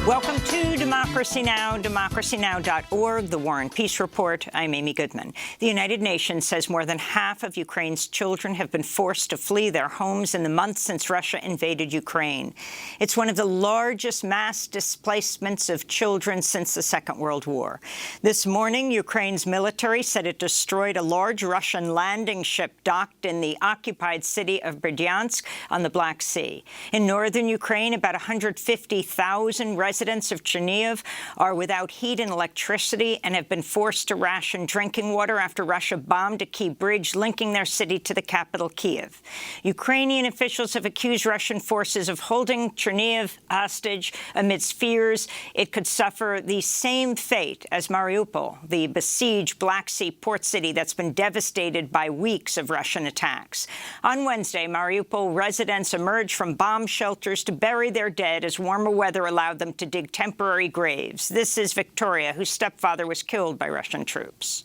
Welcome to Democracy Now!, democracynow.org, The War and Peace Report. I'm Amy Goodman. The United Nations says more than half of Ukraine's children have been forced to flee their homes in the months since Russia invaded Ukraine. It's one of the largest mass displacements of children since the Second World War. This morning, Ukraine's military said it destroyed a large Russian landing ship docked in the occupied city of Berdyansk on the Black Sea. In northern Ukraine, about 150,000 residents of Chernihiv are without heat and electricity and have been forced to ration drinking water after Russia bombed a key bridge linking their city to the capital, Kyiv. Ukrainian officials have accused Russian forces of holding Chernihiv hostage amidst fears it could suffer the same fate as Mariupol, the besieged Black Sea port city that's been devastated by weeks of Russian attacks. On Wednesday, Mariupol residents emerged from bomb shelters to bury their dead as warmer weather allowed them to dig temporary graves. This is Victoria, whose stepfather was killed by Russian troops.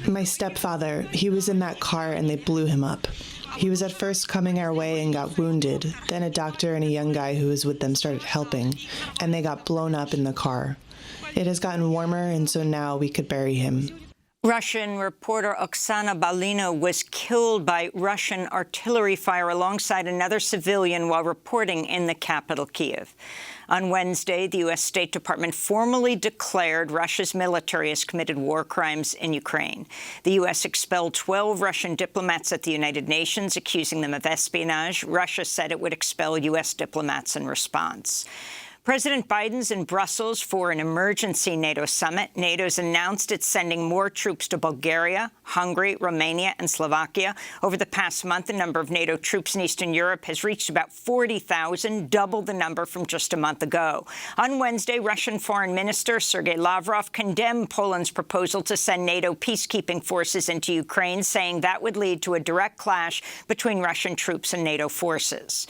My stepfather, he was in that car and they blew him up. He was at first coming our way and got wounded. Then a doctor and a young guy who was with them started helping, and they got blown up in the car. It has gotten warmer, and so now we could bury him. Russian reporter Oksana Balina was killed by Russian artillery fire alongside another civilian while reporting in the capital, Kyiv. On Wednesday, the U.S. State Department formally declared Russia's military has committed war crimes in Ukraine. The U.S. expelled 12 Russian diplomats at the United Nations, accusing them of espionage. Russia said it would expel U.S. diplomats in response. President Biden's in Brussels for an emergency NATO summit. NATO's announced it's sending more troops to Bulgaria, Hungary, Romania, and Slovakia. Over the past month, the number of NATO troops in Eastern Europe has reached about 40,000, double the number from just a month ago. On Wednesday, Russian Foreign Minister Sergei Lavrov condemned Poland's proposal to send NATO peacekeeping forces into Ukraine, saying that would lead to a direct clash between Russian troops and NATO forces.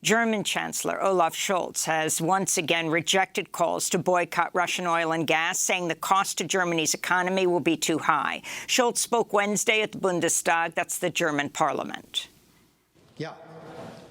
German Chancellor Olaf Scholz has once again rejected calls to boycott Russian oil and gas, saying the cost to Germany's economy will be too high. Scholz spoke Wednesday at the Bundestag, that's the German parliament.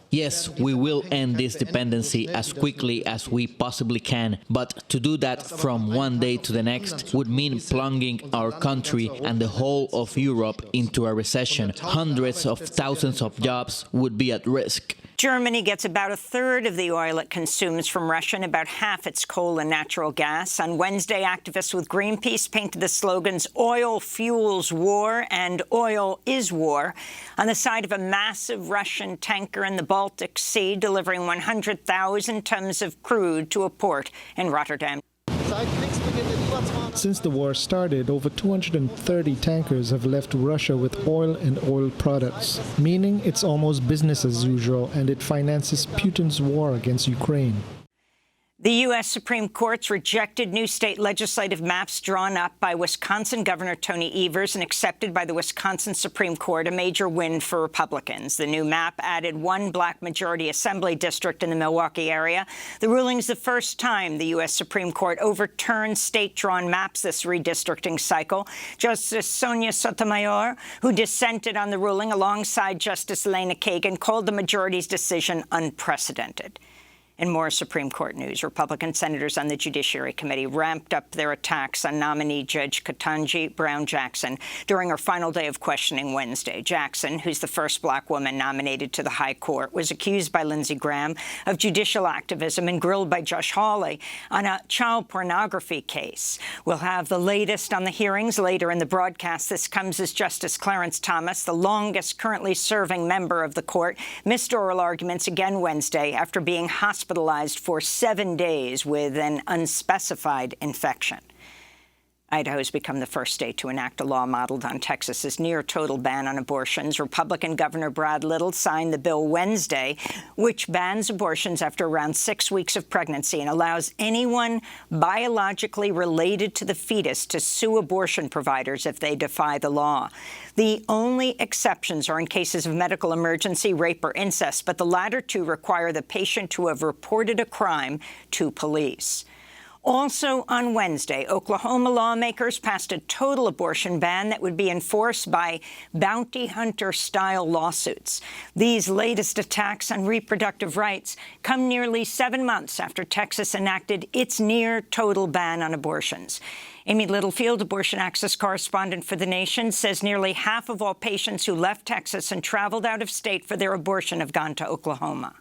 Yes, we will end this dependency as quickly as we possibly can, but to do that from one day to the next would mean plunging our country and the whole of Europe into a recession. Hundreds of thousands of jobs would be at risk. Germany gets about a third of the oil it consumes from Russia and about half its coal and natural gas. On Wednesday, activists with Greenpeace painted the slogans "Oil fuels war" and "Oil is war" on the side of a massive Russian tanker in the Baltic Sea, delivering 100,000 tons of crude to a port in Rotterdam. Since the war started, over 230 tankers have left Russia with oil and oil products, meaning it's almost business as usual, and it finances Putin's war against Ukraine. The U.S. Supreme Court's rejected new state legislative maps drawn up by Wisconsin Governor Tony Evers and accepted by the Wisconsin Supreme Court, a major win for Republicans. The new map added one black majority assembly district in the Milwaukee area. The ruling is the first time the U.S. Supreme Court overturned state-drawn maps this redistricting cycle. Justice Sonia Sotomayor, who dissented on the ruling alongside Justice Elena Kagan, called the majority's decision unprecedented. In more Supreme Court news, Republican senators on the Judiciary Committee ramped up their attacks on nominee Judge Ketanji Brown Jackson during her final day of questioning Wednesday. Jackson, who's the first black woman nominated to the High Court, was accused by Lindsey Graham of judicial activism and grilled by Josh Hawley on a child pornography case. We'll have the latest on the hearings later in the broadcast. This comes as Justice Clarence Thomas, the longest currently serving member of the court, missed oral arguments again Wednesday after being hospitalized for 7 days with an unspecified infection. Idaho has become the first state to enact a law modeled on Texas's near-total ban on abortions. Republican Governor Brad Little signed the bill Wednesday, which bans abortions after around 6 weeks of pregnancy and allows anyone biologically related to the fetus to sue abortion providers if they defy the law. The only exceptions are in cases of medical emergency, rape, or incest, but the latter two require the patient to have reported a crime to police. Also on Wednesday, Oklahoma lawmakers passed a total abortion ban that would be enforced by bounty hunter-style lawsuits. These latest attacks on reproductive rights come nearly 7 months after Texas enacted its near-total ban on abortions. Amy Littlefield, abortion access correspondent for The Nation, says nearly half of all patients who left Texas and traveled out of state for their abortion have gone to Oklahoma.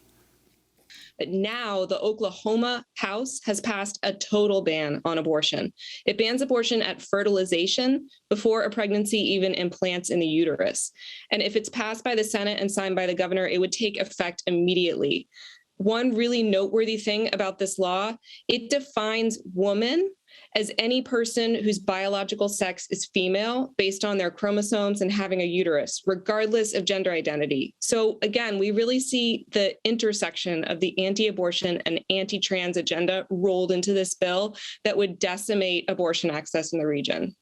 But now the Oklahoma House has passed a total ban on abortion. It bans abortion at fertilization before a pregnancy even implants in the uterus. And if it's passed by the Senate and signed by the governor, it would take effect immediately. One really noteworthy thing about this law, it defines woman as any person whose biological sex is female based on their chromosomes and having a uterus, regardless of gender identity. So again, we really see the intersection of the anti-abortion and anti-trans agenda rolled into this bill that would decimate abortion access in the region.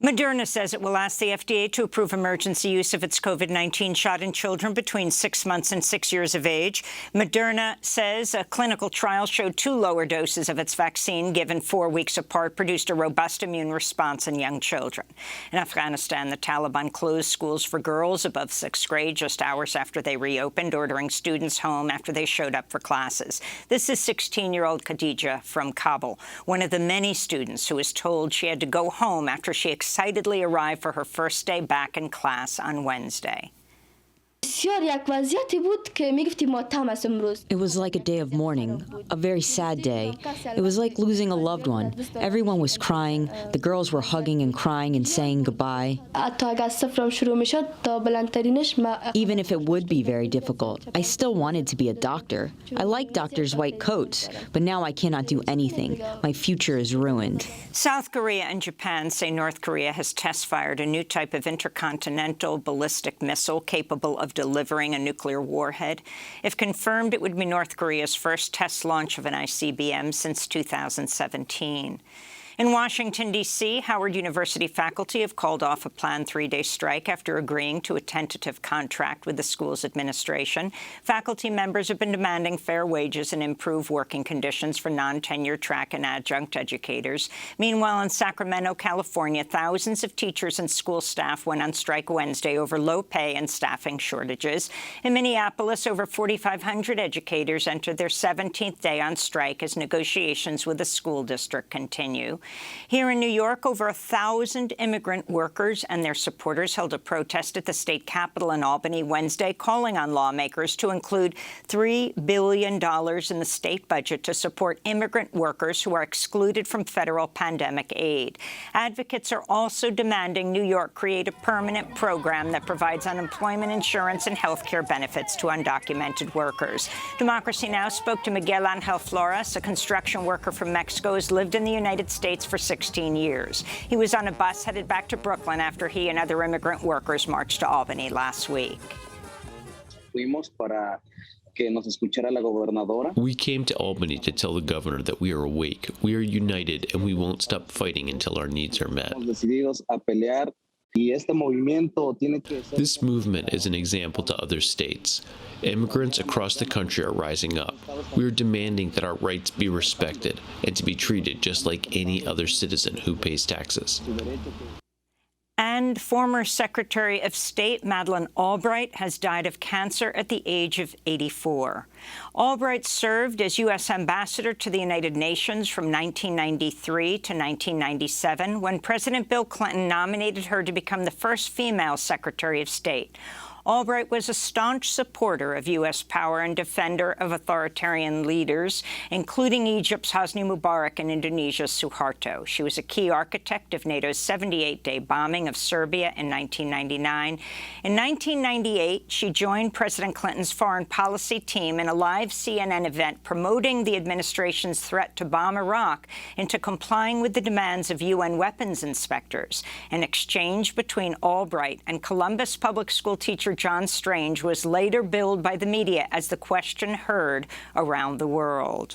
Moderna says it will ask the FDA to approve emergency use of its COVID-19 shot in children between 6 months and 6 years of age. Moderna says a clinical trial showed 2 lower doses of its vaccine given 4 weeks apart produced a robust immune response in young children. In Afghanistan, the Taliban closed schools for girls above 6th grade just hours after they reopened, ordering students home after they showed up for classes. This is 16-year-old Khadija from Kabul, one of the many students who was told she had to go home after she excitedly arrived for her first day back in class on Wednesday. It was like a day of mourning, a very sad day. It was like losing a loved one. Everyone was crying. The girls were hugging and crying and saying goodbye. Even if it would be very difficult, I still wanted to be a doctor. I like doctors' white coats, but now I cannot do anything. My future is ruined. South Korea and Japan say North Korea has test-fired a new type of intercontinental ballistic missile capable of delivering a nuclear warhead. If confirmed, it would be North Korea's first test launch of an ICBM since 2017. In Washington, D.C., Howard University faculty have called off a planned 3-day strike after agreeing to a tentative contract with the school's administration. Faculty members have been demanding fair wages and improved working conditions for non-tenure track and adjunct educators. Meanwhile, in Sacramento, California, thousands of teachers and school staff went on strike Wednesday over low pay and staffing shortages. In Minneapolis, over 4,500 educators entered their 17th day on strike as negotiations with the school district continue. Here in New York, over 1,000 immigrant workers and their supporters held a protest at the state capitol in Albany Wednesday, calling on lawmakers to include $3 billion in the state budget to support immigrant workers who are excluded from federal pandemic aid. Advocates are also demanding New York create a permanent program that provides unemployment insurance and health care benefits to undocumented workers. Democracy Now! Spoke to Miguel Angel Flores, a construction worker from Mexico who has lived in the United States for 16 years. He was on a bus headed back to Brooklyn after he and other immigrant workers marched to Albany last week. We came to Albany to tell the governor that we are awake, we are united, and we won't stop fighting until our needs are met. This movement is an example to other states. Immigrants across the country are rising up. We are demanding that our rights be respected and to be treated just like any other citizen who pays taxes. And former Secretary of State Madeleine Albright has died of cancer at the age of 84. Albright served as U.S. Ambassador to the United Nations from 1993 to 1997, when President Bill Clinton nominated her to become the first female Secretary of State. Albright was a staunch supporter of U.S. power and defender of authoritarian leaders, including Egypt's Hosni Mubarak and Indonesia's Suharto. She was a key architect of NATO's 78-day bombing of Serbia in 1999. In 1998, she joined President Clinton's foreign policy team in a live CNN event promoting the administration's threat to bomb Iraq into complying with the demands of UN weapons inspectors. An exchange between Albright and Columbus public school teacher John Strange was later billed by the media as the question heard around the world.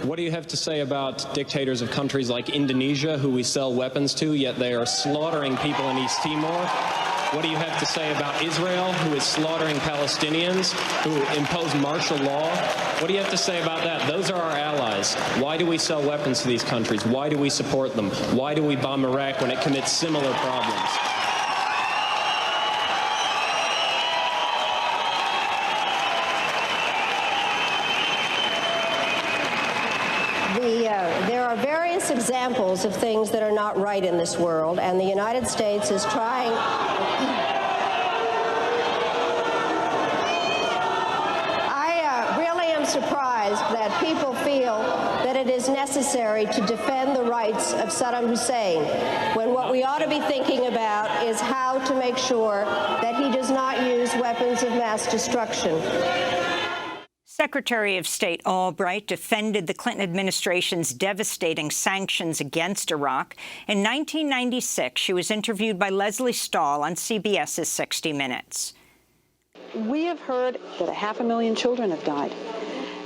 What do you have to say about dictators of countries like Indonesia, who we sell weapons to, yet they are slaughtering people in East Timor? What do you have to say about Israel, who is slaughtering Palestinians, who impose martial law? What do you have to say about that? Those are our allies. Why do we sell weapons to these countries? Why do we support them? Why do we bomb Iraq when it commits similar problems? There are various examples of things that are not right in this world, and the United States is trying. I really am surprised that people feel that it is necessary to defend the rights of Saddam Hussein, when what we ought to be thinking about is how to make sure that he does not use weapons of mass destruction. Secretary of State Albright defended the Clinton administration's devastating sanctions against Iraq. In 1996, she was interviewed by Leslie Stahl on CBS's 60 Minutes. We have heard that 500,000 children have died.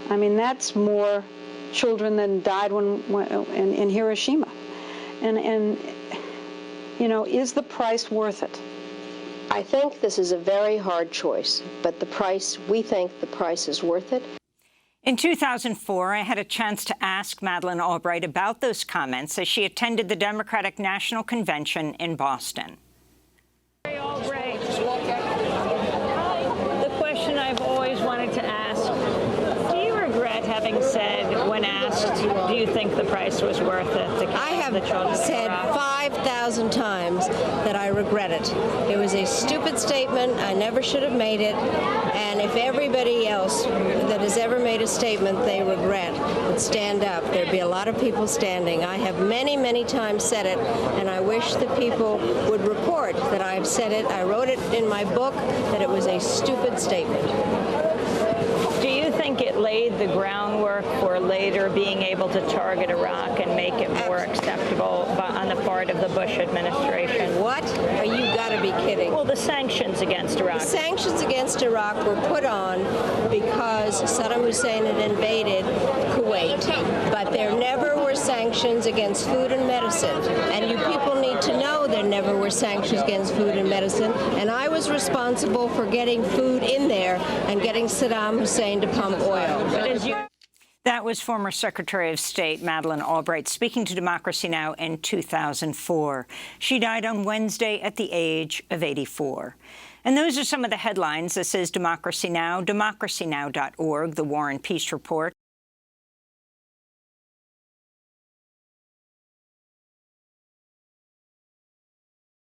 I mean, that's more children than died in Hiroshima. And, you know, is the price worth it? I think this is a very hard choice, but we think the price is worth it. In 2004, I had a chance to ask Madeleine Albright about those comments as she attended the Democratic National Convention in Boston. Albright, the question I've always wanted to ask, do you regret having said, when asked, do you think the price was worth it to kill the children? I have said 5,000 times that I regret it. It was a stupid statement. I never should have made it. And if everybody else that has ever made a statement they regret would stand up, there'd be a lot of people standing. I have many, many times said it, and I wish that people would report that I have said it. I wrote it in my book that it was a stupid statement. Do you think it laid the groundwork for later being able to target Iraq and make it more acceptable on the part of the Bush administration? What? You got to be kidding. Well, the sanctions against Iraq. The sanctions against Iraq were put on because Saddam Hussein had invaded Kuwait, but there never were sanctions against food and medicine. And you people need to know there never were sanctions against food and medicine. And I was responsible for getting food in there and getting Saddam Hussein to pump oil. That was former Secretary of State Madeleine Albright speaking to Democracy Now! In 2004. She died on Wednesday at the age of 84. And those are some of the headlines. This is Democracy Now!, democracynow.org, the War and Peace Report.